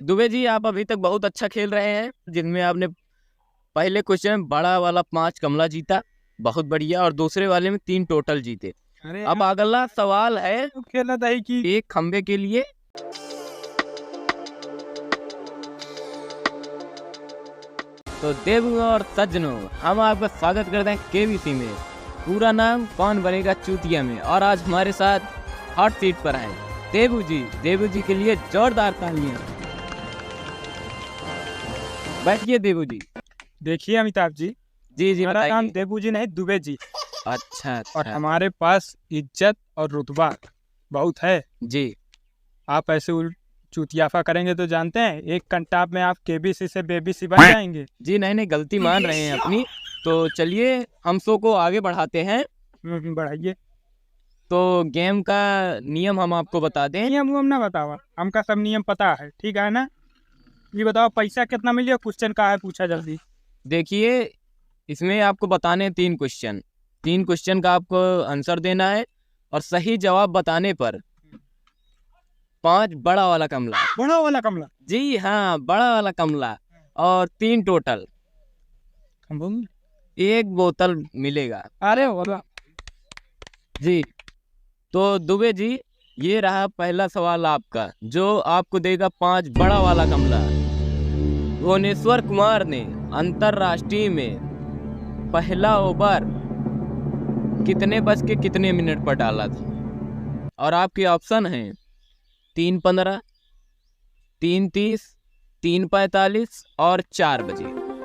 दुबे जी, आप अभी तक बहुत अच्छा खेल रहे हैं, जिनमें आपने पहले क्वेश्चन में बड़ा वाला 5 कमला जीता, बहुत बढ़िया, और दूसरे वाले में 3 टोटल जीते। अरे अब अगला सवाल है खेला था कि एक खंबे के लिए। तो देवों और सज्जनों, हम आपका स्वागत करते हैं केबीसी में। पूरा नाम कौन बनेगा चूतिया में, और आज हमारे साथ हॉट सीट पर हैं देवू जी। देवू जी के लिए जोरदार तालियां। बैठिए देवू जी। देखिए अमिताभ जी, जी हमारा नाम बताइए। देबू जी नहीं दुबे जी, अच्छा और अच्छा हमारे पास इज्जत और रुतबा बहुत है। जी। आप ऐसे चुतियाफा करेंगे तो जानते हैं एक कंटाप में आप केबीसी से बेबीसी बन जाएंगे। जी नहीं गलती मान रहे हैं अपनी। तो चलिए हम शो को आगे बढ़ाते हैं। बढ़ाइए। तो गेम का नियम हम आपको बता दें। नियम उयम ना बताओ, हमका सब नियम पता है, ठीक है ना। ये बताओ पैसा कितना मिलेगा, क्वेश्चन का है पूछा जल्दी। देखिए, इसमें आपको बताने हैं 3 क्वेश्चन। 3 क्वेश्चन का आपको आंसर देना है, और सही जवाब बताने पर 5 बड़ा वाला कमला। बड़ा वाला कमला? जी हाँ, बड़ा वाला कमला, और 3 टोटल, 1 बोतल मिलेगा। अरे वाला जी। तो दुबे जी, ये रहा पहला सवाल आपका, जो आपको देगा 5 बड़ा वाला कमला। भुवनेश्वर कुमार ने अंतरराष्ट्रीय में पहला ओवर कितने बज के कितने मिनट पर डाला था? और आपके ऑप्शन हैं 3:15, 3:30, 3:45 और 4 बजे।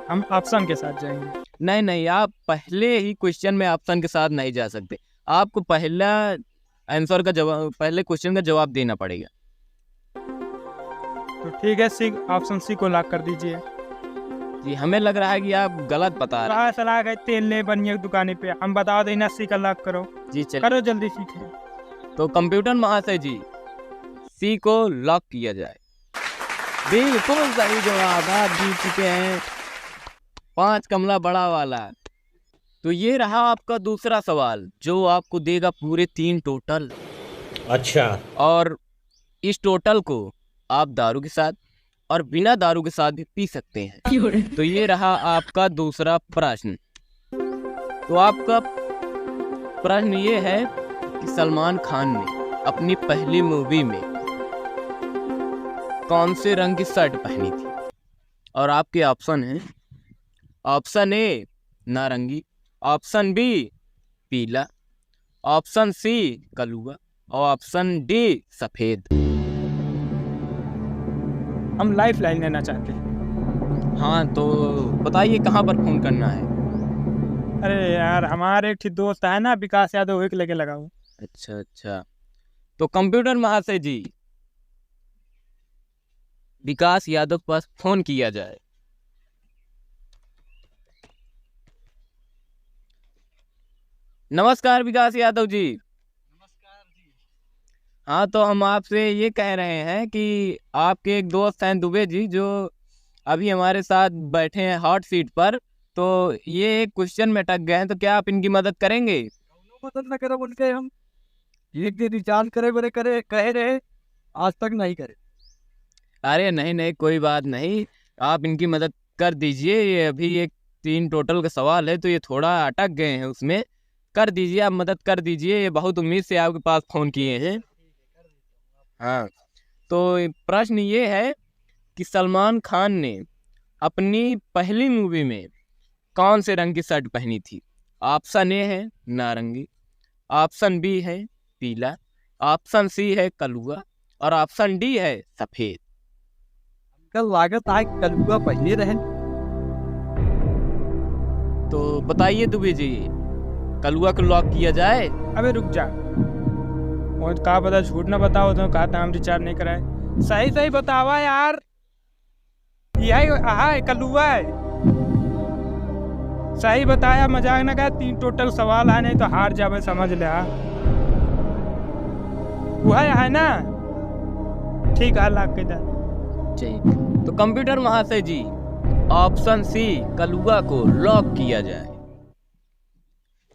हम ऑप्शन के साथ जाएंगे। नहीं, आप पहले ही क्वेश्चन में ऑप्शन के साथ नहीं जा सकते। आपको पहला आंसर का जवाब, पहले क्वेश्चन का जवाब देना पड़ेगा। तो ठीक है, सी ऑप्शन सी को लॉक कर दीजिए। जी, हमें लग रहा है कि आप गलत बता रहे हैं। सलाह है तेल ले बनिए दुकाने पे, हम बता देना सी का लॉक करो। जी चलिए, करो जल्दी सीखे। तो कंप्यूटर महाशय जी, सी को लॉक किया जाए। बिल्कुल सही जवाब, आप जीत चुके हैं 5 कमला बड़ा वाला। तो ये रहा आपका दूसरा सवाल, जो आपको देगा पूरे 3 टोटल। अच्छा। और इस टोटल को आप दारू के साथ और बिना दारू के साथ भी पी सकते हैं। तो ये रहा आपका दूसरा प्रश्न। तो आपका प्रश्न ये है कि सलमान खान ने अपनी पहली मूवी में कौन से रंग की शर्ट पहनी थी? और आपके ऑप्शन हैं, ऑप्शन ए नारंगी, ऑप्शन बी पीला, ऑप्शन सी कलुआ, और ऑप्शन डी सफेद। हम लाइफ लाइन लेना चाहते हैं। हाँ, तो बताइए कहाँ पर फोन करना है? अरे यार, हमारे एक दोस्त है ना विकास यादव, एक लेके लगा हूँ। अच्छा। तो कंप्यूटर महाशय जी, विकास यादव के पास फोन किया जाए। नमस्कार विकास यादव जी। नमस्कार जी। हाँ, तो हम आपसे ये कह रहे हैं कि आपके एक दोस्त हैं दुबे जी, जो अभी हमारे साथ बैठे हैं हॉट सीट पर। तो ये एक क्वेश्चन में अटक गए हैं, तो क्या आप इनकी मदद करेंगे? मदद न करो बोल के हम एक दिन रिचार्ज करे बड़े करे कहे रहे, आज तक नहीं करे। अरे नहीं, कोई बात नहीं, आप इनकी मदद कर दीजिए। ये अभी एक 3 टोटल का सवाल है, तो ये थोड़ा अटक गए हैं, उसमें कर दीजिए, आप मदद कर दीजिए। ये बहुत उम्मीद से आपके पास फोन किए हैं। हाँ, तो प्रश्न ये है कि सलमान खान ने अपनी पहली मूवी में कौन से रंग की शर्ट पहनी थी? ऑप्शन ए है नारंगी, ऑप्शन बी है पीला, ऑप्शन सी है कलुआ, और ऑप्शन डी है सफेद। कल लागत आए कलुआ पहले रहे। तो बताइए दुबे जी, कलुआ को लॉक किया जाए? अबे रुक जा, और कहा पता झूठ ना बताओ, तो कहा था हम रिचार्ज नहीं कराए। सही बतावा यार, यही कलुआ है। सही बताया, मजाक ना कहा। 3 टोटल सवाल है, नहीं तो हार जावे, समझ ले। वो है ना, ठीक है, लाख के दर। ठीक, तो कंप्यूटर महाशय जी, ऑप्शन सी कलुआ को लॉक किया जाए।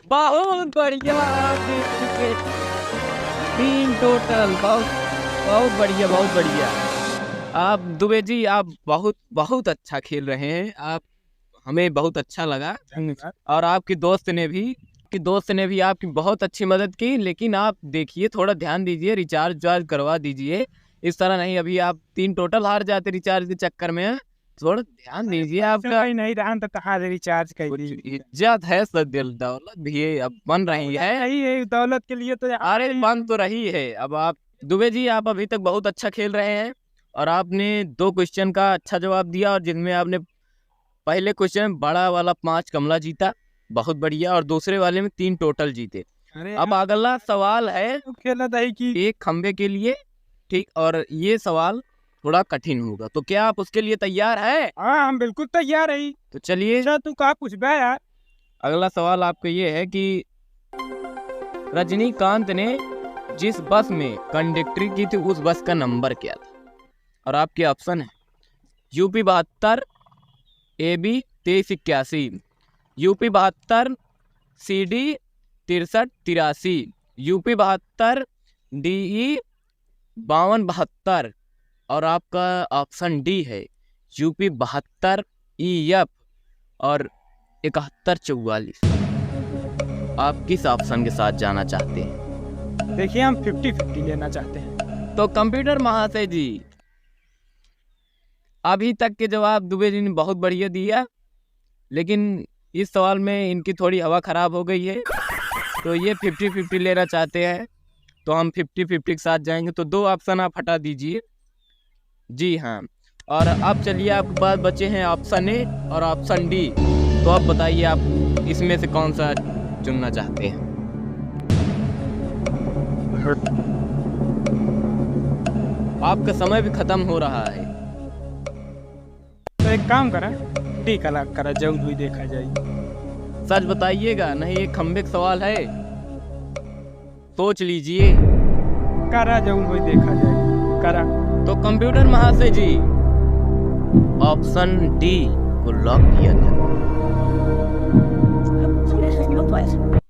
बहुत बढ़िया, आप जीत चुके 3 टोटल। बहुत बढ़िया। आप दुबे जी आप बहुत बहुत अच्छा खेल रहे हैं, आप हमें बहुत अच्छा लगा। धन्यवाद। और आपके दोस्त ने भी आपकी बहुत अच्छी मदद की, लेकिन आप देखिए थोड़ा ध्यान दीजिए, रिचार्ज करवा दीजिए। इस तरह नहीं, अभी आप 3 टोटल हार जाते रिचार्ज के चक्कर में। थोड़ा ध्यान दीजिए, आपका भाई नहीं रहा तो कहाँ से रिचार्ज कर कुछ दी। इज्जत है, दिल दौलत भी है, अब बन रही है। नहीं है दौलत के लिए तो अरे बन तो रही है। अब आप दुबे जी आप अभी तक बहुत अच्छा खेल रहे हैं, और आपने 2 क्वेश्चन का अच्छा जवाब दिया, और जिनमें आपने पहले क्वेश्चन में बड़ा वाला 5 कमला जीता, बहुत बढ़िया, और दूसरे वाले में 3 टोटल जीते। अरे अब अगला सवाल है खेला था कि एक खंबे के लिए, ठीक, और ये सवाल थोड़ा कठिन होगा, तो क्या आप उसके लिए तैयार है? हाँ हम बिल्कुल तैयार है। तो चलिए, अच्छा तू कहा पूछ बे यार। अगला सवाल आपका ये है कि रजनीकांत ने जिस बस में कंडक्टरी की थी उस बस का नंबर क्या था? और आपके ऑप्शन है UP 72, AB 2381, UP 72, CD 6383, UP 72, DE 5272, और आपका ऑप्शन डी है यूपी 72, EF और 7144। आप किस ऑप्शन के साथ जाना चाहते हैं? देखिए हम 50-50 लेना चाहते हैं। तो कंप्यूटर महाशय जी, अभी तक के जवाब दुबे जी ने बहुत बढ़िया दिया, लेकिन इस सवाल में इनकी थोड़ी हवा खराब हो गई है, तो ये 50-50 लेना चाहते हैं। तो हम 50-50 के साथ जाएंगे, तो 2 ऑप्शन आप हटा दीजिए। जी हाँ, और अब चलिए आपके पास बचे हैं ऑप्शन ए और ऑप्शन डी। तो आप बताइए आप इसमें से कौन सा चुनना चाहते हैं? आपका समय भी खत्म हो रहा है। तो एक काम करा, डी कला करा, जल्द हुई देखा जाए। सच बताइएगा, नहीं ये खंबे का सवाल है, सोच लीजिए। करा जल्द हुई देखा जाए, करा। तो कंप्यूटर महाशय जी, ऑप्शन डी को लॉक किया जाए।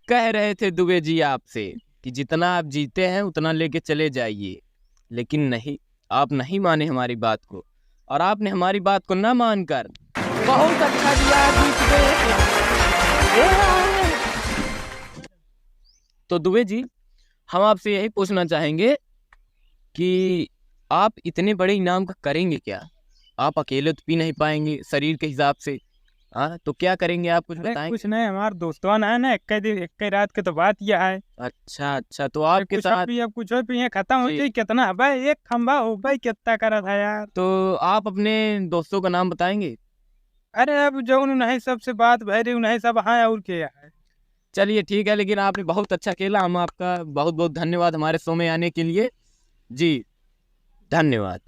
कह रहे थे दुबे जी आपसे कि जितना आप जीते हैं उतना लेके चले जाइए, लेकिन नहीं, आप नहीं माने हमारी बात को, और आपने हमारी बात को ना मानकर बहुत अच्छा दिया, जीत गए। तो दुबे जी, हम आपसे यही पूछना चाहेंगे कि आप इतने बड़े इनाम का करेंगे क्या? आप अकेले तो पी नहीं पाएंगे शरीर के हिसाब से, हाँ, तो क्या करेंगे आप कुछ अरे बताएंगे? कुछ नहीं, हमारे दोस्तों है ना, एक दिन एक रात के तो बात किया है। अच्छा, तो आपके कुछ साथ, भी अब कुछ भी है, खत्म हो जी। जाए कितना भाई, एक खंबा हो भाई कितना करा था यार। तो आप अपने दोस्तों का नाम बताएंगे? अरे अब जो नहीं सबसे बात भरी उन्हें सब हाँ और क्या है। चलिए ठीक है, लेकिन आपने बहुत अच्छा खेला, हम आपका बहुत बहुत धन्यवाद हमारे शो में आने के लिए। जी धन्यवाद।